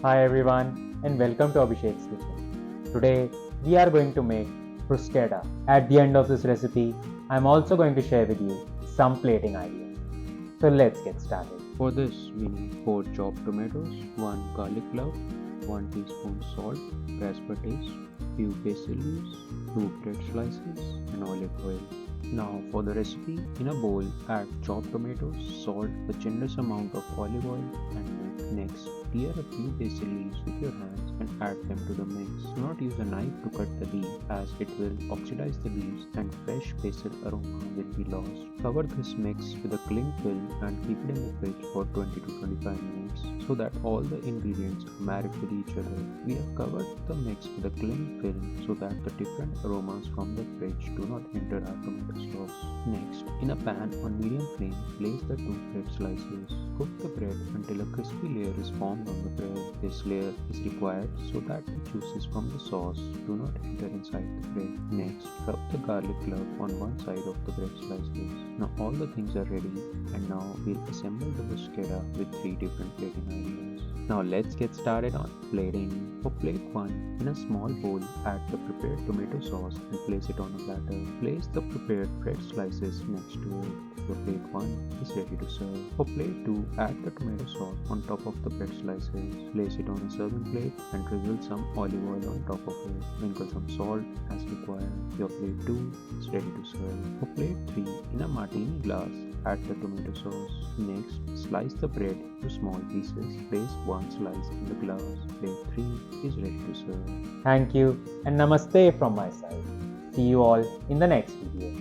Hi everyone and welcome to Abhishek's Kitchen. Today we are going to make bruschetta. At the end of this recipe, I'm also going to share with you some plating ideas. So let's get started. For this, we need 4 chopped tomatoes, 1 garlic clove, 1 teaspoon salt, press per taste, few basil leaves, 2 bread slices, and olive oil. Now for the recipe, in a bowl, add chopped tomatoes, salt, a generous amount of olive oil, and milk. Next, tear a few basil leaves with your hands and add them to the mix. Do not use a knife to cut the leaf as it will oxidize the leaves and fresh basil aroma will be lost. Cover this mix with a cling film and keep it in the fridge for 20 to 25 minutes so that all the ingredients are married with each other. We have covered the mix with a cling film so that the different aromas from the fridge do not enter our tomato sauce. Next, in a pan on medium flame, place the 2 bread slices. Cook the bread until a crispy layer is formed on the bread. This layer is required so that the juices from the sauce do not enter inside the bread. Next, rub the garlic clove on one side of the bread slices. Now all the things are ready and now we'll assemble the bruschetta with 3 different plating ideas. Now let's get started on plating. For plate 1, in a small bowl, add the prepared tomato sauce and place it on a platter. Place the prepared bread slices next to it. Your plate 1 is ready to serve. For plate 2, add the tomato sauce on top of the bread slices. Place it on a serving plate and drizzle some olive oil on top of it. Sprinkle some salt as required. Your plate 2 is ready to serve. For plate 3, in a martini glass, add the tomato sauce. Next, slice the bread into small pieces. Place one slice in the glass. Plate 3 is ready to serve. Thank you and namaste from my side. See you all in the next video.